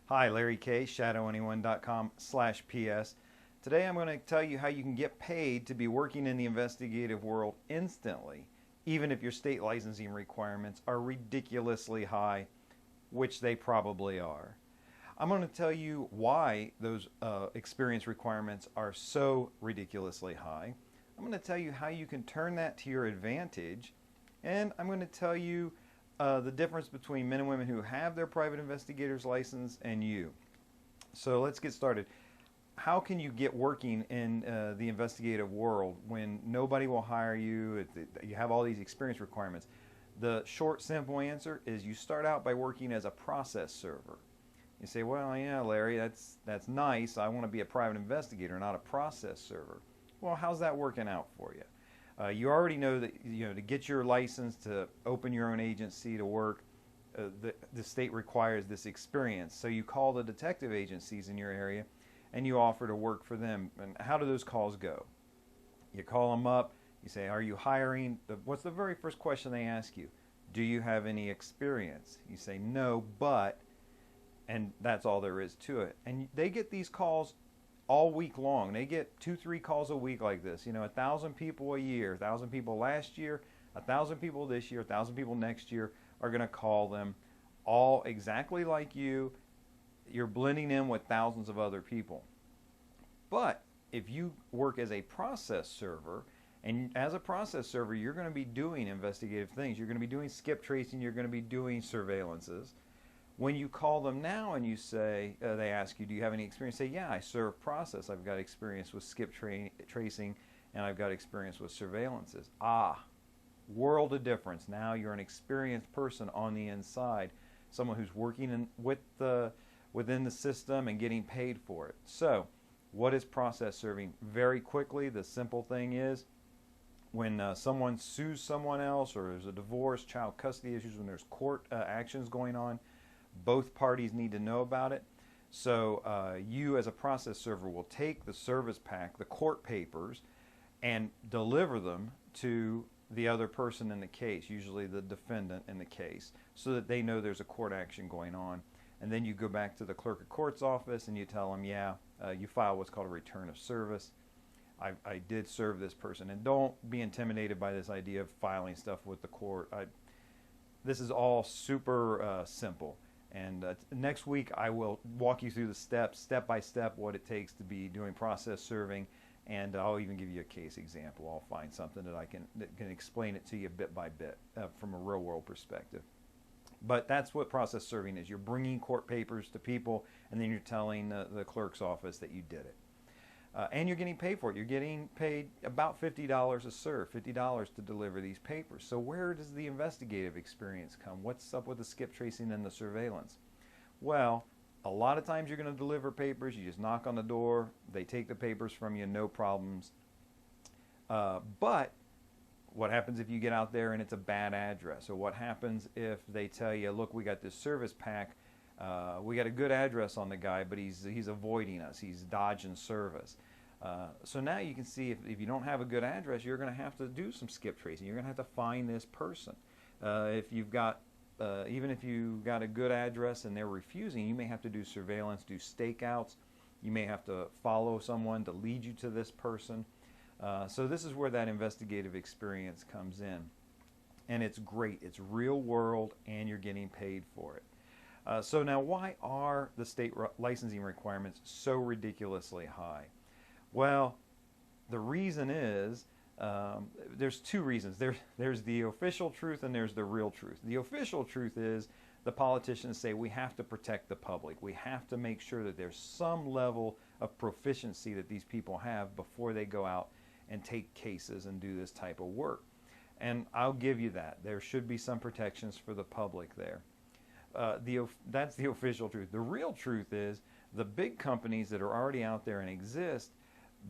Hi, Larry K, shadowanyone.com/PS. Today I'm going to tell you how you can get paid to be working in the investigative world instantly, even if your state licensing requirements are ridiculously high, which they probably are. I'm going to tell you why those experience requirements are so ridiculously high. I'm going to tell you how you can turn that to your advantage, and I'm going to tell you the difference between men and women who have their private investigator's license and you. So let's get started. How can you get working in the investigative world when nobody will hire you? You have all these experience requirements. The short, simple answer is you start out by working as a process server. You say, well, yeah, Larry, that's nice. I want to be a private investigator, not a process server. Well, how's that working out for you? You already know that to get your license to open your own agency to work, the state requires this experience. So you call the detective agencies in your area and you offer to work for them. And how do those calls go? You call them up, you say, are you hiring? What's the very first question they ask you? Do you have any experience? You say, no, but, and that's all there is to it. And they get these calls all week long. They get 2-3 calls a week like this. 1,000 people a year, 1,000 people last year, 1,000 people this year, 1,000 people next year are going to call them, all exactly like you. You're blending in with thousands of other people. But if you work as a process server, and as a process server, you're going to be doing investigative things. You're going to be doing skip tracing. You're going to be doing surveillances. When you call them now and you say, they ask you, do you have any experience? Say, yeah, I serve process. I've got experience with skip tracing, and I've got experience with surveillances. World of difference. Now you're an experienced person on the inside, someone who's working within the system and getting paid for it. So what is process serving? Very quickly, the simple thing is when someone sues someone else, or there's a divorce, child custody issues, when there's court actions going on, both parties need to know about it. So you as a process server will take the service pack, the court papers, and deliver them to the other person in the case, usually the defendant in the case, so that they know there's a court action going on. And then you go back to the clerk of court's office and you tell them, yeah, you file what's called a return of service. I did serve this person. And don't be intimidated by this idea of filing stuff with the court. This is all super simple. And next week I will walk you through the steps, step by step, what it takes to be doing process serving, and I'll even give you a case example. I'll find something that can explain it to you bit by bit from a real world perspective. But that's what process serving is. You're bringing court papers to people, and then you're telling the clerk's office that you did it. And you're getting paid for it. You're getting paid about $50 a serve, $50 to deliver these papers. So where does the investigative experience come? What's up with the skip tracing and the surveillance? Well, a lot of times you're going to deliver papers. You just knock on the door. They take the papers from you, no problems. But what happens if you get out there and it's a bad address? Or what happens if they tell you, look, we got this service pack. We got a good address on the guy, but he's avoiding us. He's dodging service. So now you can see if you don't have a good address, you're going to have to do some skip tracing. You're going to have to find this person. If you've got, even if you got a good address and they're refusing, you may have to do surveillance, do stakeouts. You may have to follow someone to lead you to this person. So this is where that investigative experience comes in. And it's great. It's real world, and you're getting paid for it. So now, why are the state licensing requirements so ridiculously high? Well, the reason is, there's two reasons. There's the official truth and there's the real truth. The official truth is the politicians say we have to protect the public. We have to make sure that there's some level of proficiency that these people have before they go out and take cases and do this type of work. And I'll give you that. There should be some protections for the public there. That's the official truth. The real truth is the big companies that are already out there and exist,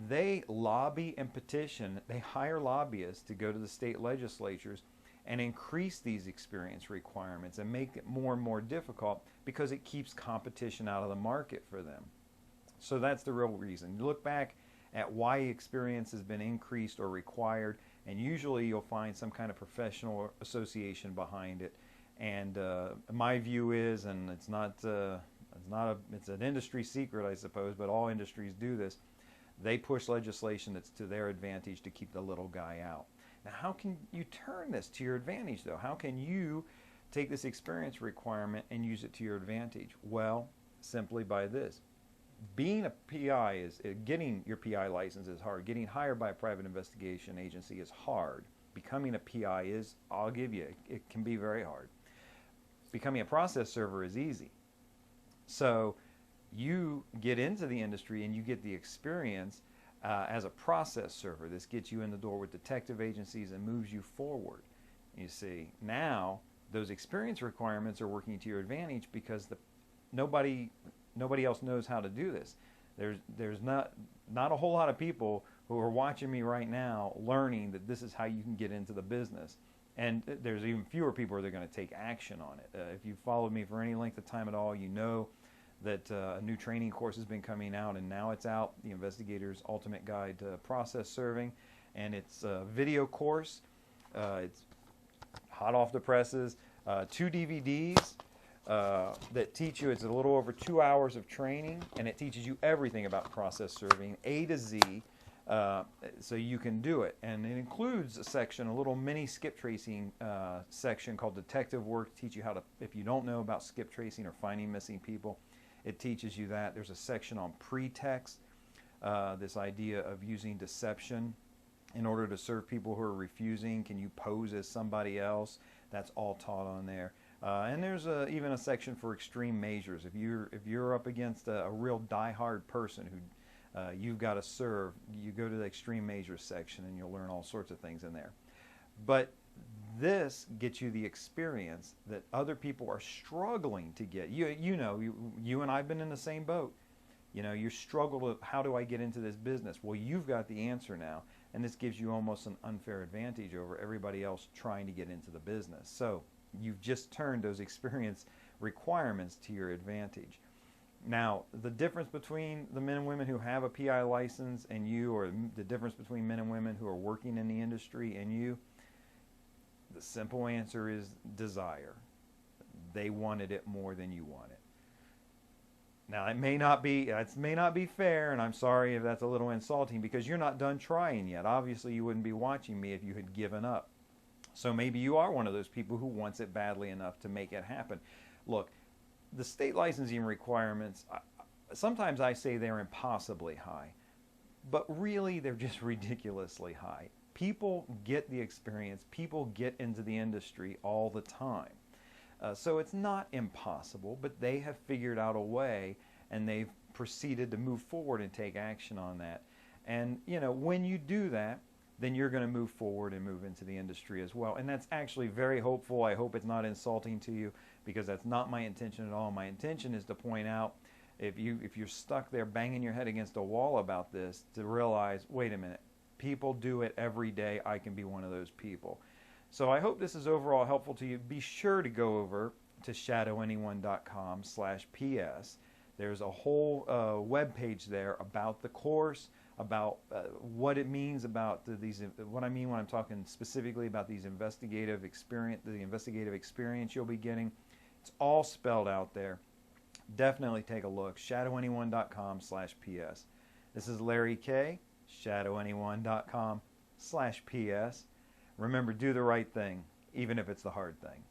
they lobby and petition. They hire lobbyists to go to the state legislatures and increase these experience requirements and make it more and more difficult because it keeps competition out of the market for them. So that's the real reason. You look back at why experience has been increased or required, and usually you'll find some kind of professional association behind it. And my view is, and it's not it's an industry secret, I suppose, but all industries do this. They push legislation that's to their advantage to keep the little guy out. Now, how can you turn this to your advantage, though? How can you take this experience requirement and use it to your advantage? Well, simply by this. Being a PI getting your PI license is hard. Getting hired by a private investigation agency is hard. Becoming a PI is, I'll give you, it can be very hard. Becoming a process server is easy. So you get into the industry and you get the experience as a process server. This gets you in the door with detective agencies and moves you forward. You see, now those experience requirements are working to your advantage because nobody else knows how to do this. There's not a whole lot of people who are watching me right now learning that this is how you can get into the business. And there's even fewer people that are going to take action on it. If you've followed me for any length of time at all, you know that a new training course has been coming out, and now it's out, the Investigator's Ultimate Guide to Process Serving, and it's a video course. It's hot off the presses, 2 DVDs that teach you, it's a little over 2 hours of training, and it teaches you everything about process serving, A to Z, so you can do it. And it includes a section, a little mini skip tracing section called Detective Work, to teach you how to, if you don't know about skip tracing or finding missing people, it teaches you that. There's a section on pretext, this idea of using deception in order to serve people who are refusing. Can you pose as somebody else? That's all taught on there. And there's even a section for extreme measures. If you're up against a real die-hard person who you've got to serve, you go to the extreme measures section and you'll learn all sorts of things in there. But this gets you the experience that other people are struggling to get. You and I've been in the same boat. You know, you struggle with, how do I get into this business? Well, you've got the answer now, and this gives you almost an unfair advantage over everybody else trying to get into the business. So you've just turned those experience requirements to your advantage. Now, the difference between the men and women who have a PI license and you, or the difference between men and women who are working in the industry and you, the simple answer is desire. They wanted it more than you want it. Now, it may not be fair, and I'm sorry if that's a little insulting, because you're not done trying yet. Obviously, you wouldn't be watching me if you had given up. So maybe you are one of those people who wants it badly enough to make it happen. Look, the state licensing requirements, sometimes I say they're impossibly high, but really they're just ridiculously high. People get the experience, people get into the industry all the time. So it's not impossible, but they have figured out a way, and they've proceeded to move forward and take action on that. And you know, when you do that, then you're going to move forward and move into the industry as well. And that's actually very hopeful. I hope it's not insulting to you, because that's not my intention at all. My intention is to point out, if you're stuck there banging your head against a wall about this, to realize, wait a minute, people do it every day. I can be one of those people. So I hope this is overall helpful to you. Be sure to go over to shadowanyone.com/PS. There's a whole web page there about the course, about what it means, about what I mean when I'm talking specifically about these investigative experience, the investigative experience you'll be getting. It's all spelled out there. Definitely take a look. shadowanyone.com/PS. This is Larry K. shadowanyone.com/PS. Remember, do the right thing, even if it's the hard thing.